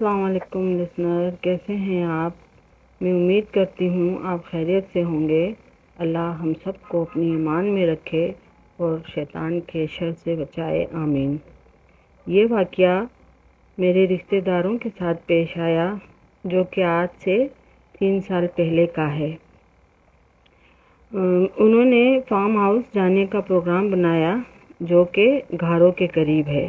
السلام علیکم لسنر، کیسے ہیں آپ؟ میں امید کرتی ہوں آپ خیریت سے ہوں گے۔ اللہ ہم سب کو اپنی ایمان میں رکھے اور شیطان کے شر سے بچائے، آمین۔ یہ واقعہ میرے رشتہ داروں کے ساتھ پیش آیا جو کہ آج سے 3 سال پہلے کا ہے۔ انہوں نے فارم ہاؤس جانے کا پروگرام بنایا جو کہ گھاروں کے قریب ہے۔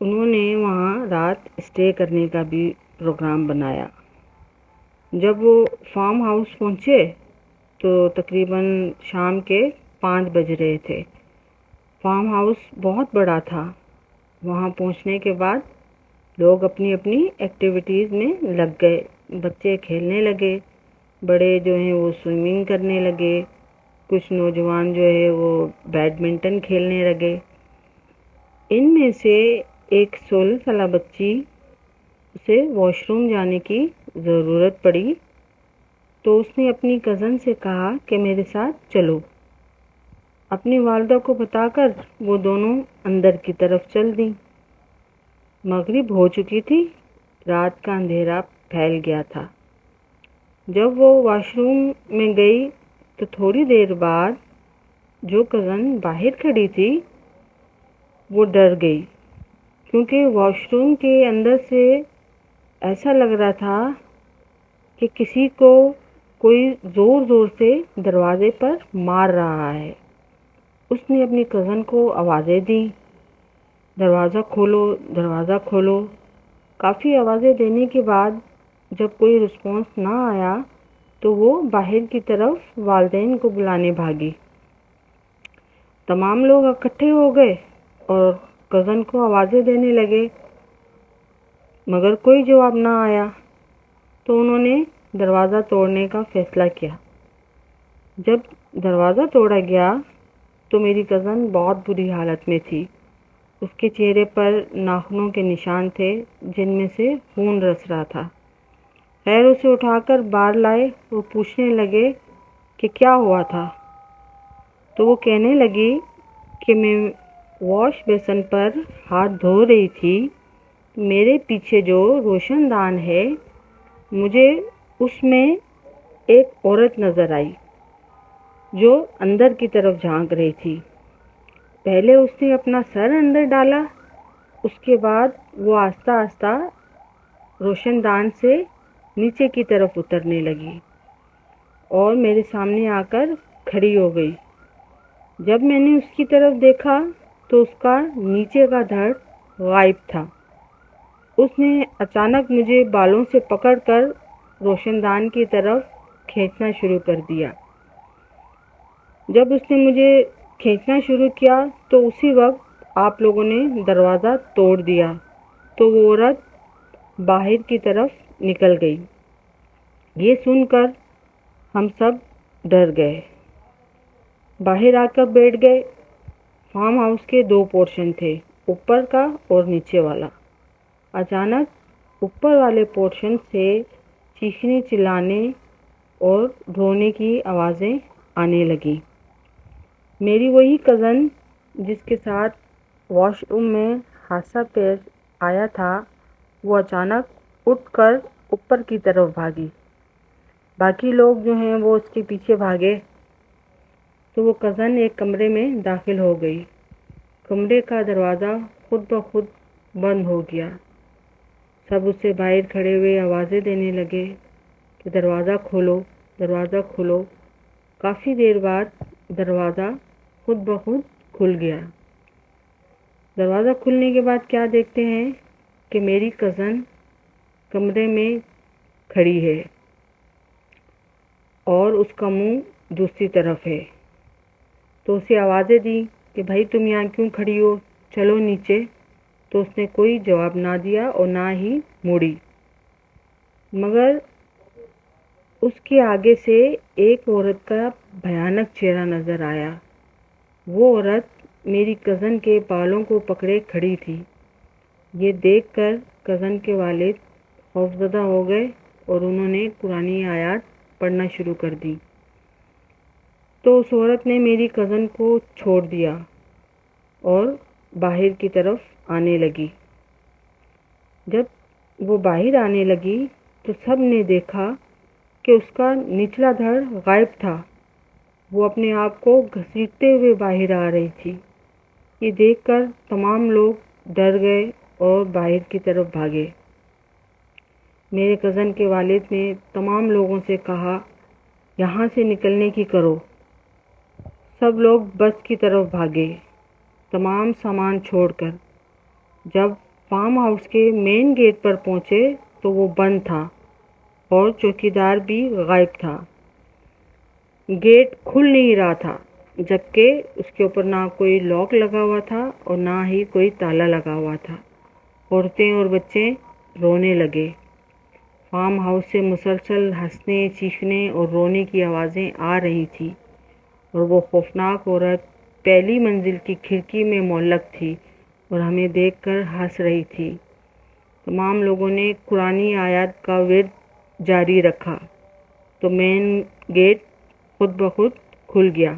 انہوں نے وہاں رات اسٹے کرنے کا بھی پروگرام بنایا۔ جب وہ فارم ہاؤس پہنچے تو تقریباً شام کے 5 بج رہے تھے۔ فارم ہاؤس بہت بڑا تھا۔ وہاں پہنچنے کے بعد لوگ اپنی اپنی ایکٹیویٹیز میں لگ گئے۔ بچے کھیلنے لگے، بڑے جو ہیں وہ سوئمنگ کرنے لگے، کچھ نوجوان جو ہے وہ بیڈمنٹن کھیلنے لگے۔ ان میں سے ایک 16 سالہ بچی اسے واش روم جانے کی ضرورت پڑی تو اس نے اپنی کزن سے کہا کہ میرے ساتھ چلو۔ اپنی والدہ کو بتا کر وہ دونوں اندر کی طرف چل دیں۔ مغرب ہو چکی تھی، رات کا اندھیرا پھیل گیا تھا۔ جب وہ واش روم میں گئی تو تھوڑی دیر بعد جو کزن باہر کھڑی تھی وہ ڈر گئی، کیونکہ واش روم کے اندر سے ایسا لگ رہا تھا کہ کسی کو کوئی زور زور سے دروازے پر مار رہا ہے۔ اس نے اپنی کزن کو آوازیں دیں، دروازہ کھولو، دروازہ کھولو۔ کافی آوازیں دینے کے بعد جب کوئی رسپانس نہ آیا تو وہ باہر کی طرف والدین کو بلانے بھاگی۔ تمام لوگ اکٹھے ہو گئے اور کزن کو آوازیں دینے لگے، مگر کوئی جواب نہ آیا تو انہوں نے دروازہ توڑنے کا فیصلہ کیا۔ جب دروازہ توڑا گیا تو میری کزن بہت بری حالت میں تھی۔ اس کے چہرے پر ناخنوں کے نشان تھے جن میں سے خون رس رہا تھا۔ خیر اسے اٹھا کر باہر لائے۔ وہ پوچھنے لگے کہ کیا ہوا تھا تو وہ کہنے لگی کہ میں واش بیسن پر ہاتھ دھو رہی تھی، میرے پیچھے جو روشن دان ہے مجھے اس میں ایک عورت نظر آئی جو اندر کی طرف جھانک رہی تھی۔ پہلے اس نے اپنا سر اندر ڈالا، اس کے بعد وہ آہستہ آہستہ روشن دان سے نیچے کی طرف اترنے لگی اور میرے سامنے آ کر کھڑی ہو گئی۔ جب میں نے اس کی طرف دیکھا تو اس کا نیچے کا دھڑ غائب تھا۔ اس نے اچانک مجھے بالوں سے پکڑ کر روشن دان کی طرف کھینچنا شروع کر دیا۔ جب اس نے مجھے کھینچنا شروع کیا تو اسی وقت آپ لوگوں نے دروازہ توڑ دیا تو وہ عورت باہر کی طرف نکل گئی۔ یہ سن کر ہم سب ڈر گئے، باہر آ کر بیٹھ گئے۔ فارم ہاؤس کے 2 پورشن تھے، اوپر کا اور نیچے والا۔ اچانک اوپر والے پورشن سے چیخنے چلانے اور رونے کی آوازیں آنے لگیں۔ میری وہی کزن جس کے ساتھ واش روم میں حادثہ پیش آیا تھا وہ اچانک اٹھ کر اوپر کی طرف بھاگی۔ باقی لوگ جو ہیں وہ اس کے پیچھے بھاگے تو وہ کزن ایک کمرے میں داخل ہو گئی۔ کمرے کا دروازہ خود بخود بند ہو گیا۔ سب اس سے باہر کھڑے ہوئے آوازیں دینے لگے کہ دروازہ کھولو، دروازہ کھولو۔ کافی دیر بعد دروازہ خود بخود کھل گیا۔ دروازہ کھلنے کے بعد کیا دیکھتے ہیں کہ میری کزن کمرے میں کھڑی ہے اور اس کا منہ دوسری طرف ہے۔ تو اسے آوازیں دی کہ بھائی تم یہاں کیوں کھڑی ہو، چلو نیچے۔ تو اس نے کوئی جواب نہ دیا اور نہ ہی مڑی، مگر اس کے آگے سے ایک عورت کا بھیانک چہرہ نظر آیا۔ وہ عورت میری کزن کے بالوں کو پکڑے کھڑی تھی۔ یہ دیکھ کر کزن کے والد خوفزدہ ہو گئے اور انہوں نے قرآنی آیات پڑھنا شروع کر دی۔ تو اس عورت نے میری کزن کو چھوڑ دیا اور باہر کی طرف آنے لگی۔ جب وہ باہر آنے لگی تو سب نے دیکھا کہ اس کا نچلا دھڑ غائب تھا۔ وہ اپنے آپ کو گھسیٹتے ہوئے باہر آ رہی تھی۔ یہ دیکھ کر تمام لوگ ڈر گئے اور باہر کی طرف بھاگے۔ میرے کزن کے والد نے تمام لوگوں سے کہا، یہاں سے نکلنے کی کرو۔ سب لوگ بس کی طرف بھاگے، تمام سامان چھوڑ کر۔ جب فارم ہاؤس کے مین گیٹ پر پہنچے تو وہ بند تھا اور چوکیدار بھی غائب تھا۔ گیٹ کھل نہیں رہا تھا، جبکہ اس کے اوپر نہ کوئی لاک لگا ہوا تھا اور نہ ہی کوئی تالا لگا ہوا تھا۔ عورتیں اور بچے رونے لگے۔ فارم ہاؤس سے مسلسل ہنسنے، چیخنے اور رونے کی آوازیں آ رہی تھیں اور وہ خوفناک عورت پہلی منزل کی کھڑکی میں معلق تھی اور ہمیں دیکھ کر ہنس رہی تھی۔ تمام لوگوں نے قرآنی آیات کا ورد جاری رکھا تو مین گیٹ خود بخود کھل گیا۔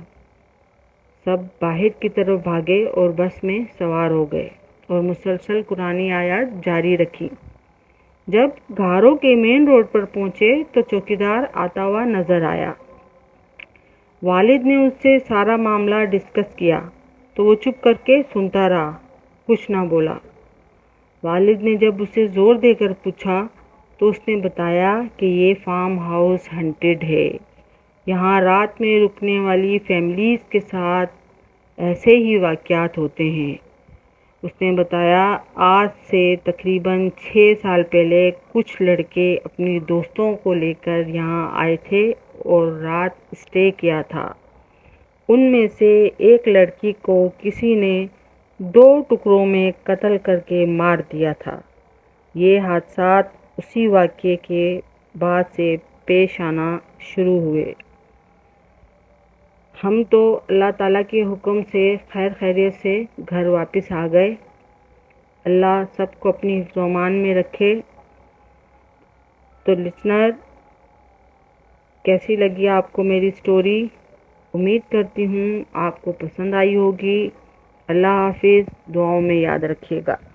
سب باہر کی طرف بھاگے اور بس میں سوار ہو گئے اور مسلسل قرآنی آیات جاری رکھی۔ جب گھاروں کے مین روڈ پر پہنچے تو چوکیدار آتا ہوا نظر آیا۔ والد نے اس سے سارا معاملہ ڈسکس کیا تو وہ چپ کر کے سنتا رہا، کچھ نہ بولا۔ والد نے جب اسے زور دے کر پوچھا تو اس نے بتایا کہ یہ فارم ہاؤس ہانٹیڈ ہے۔ یہاں رات میں رکنے والی فیملیز کے ساتھ ایسے ہی واقعات ہوتے ہیں۔ اس نے بتایا، آج سے تقریباً 6 سال پہلے کچھ لڑکے اپنی دوستوں کو لے کر یہاں آئے تھے اور رات اسٹے کیا تھا۔ ان میں سے ایک لڑکی کو کسی نے 2 ٹکڑوں میں قتل کر کے مار دیا تھا۔ یہ حادثات اسی واقعے کے بعد سے پیش آنا شروع ہوئے۔ ہم تو اللہ تعالیٰ کے حکم سے خیر خیریت سے گھر واپس آ گئے۔ اللہ سب کو اپنی حفظ و امان میں رکھے۔ تو لسنر، کیسی لگی آپ کو میری سٹوری؟ امید کرتی ہوں آپ کو پسند آئی ہوگی۔ اللہ حافظ، دعاؤں میں یاد رکھیے گا۔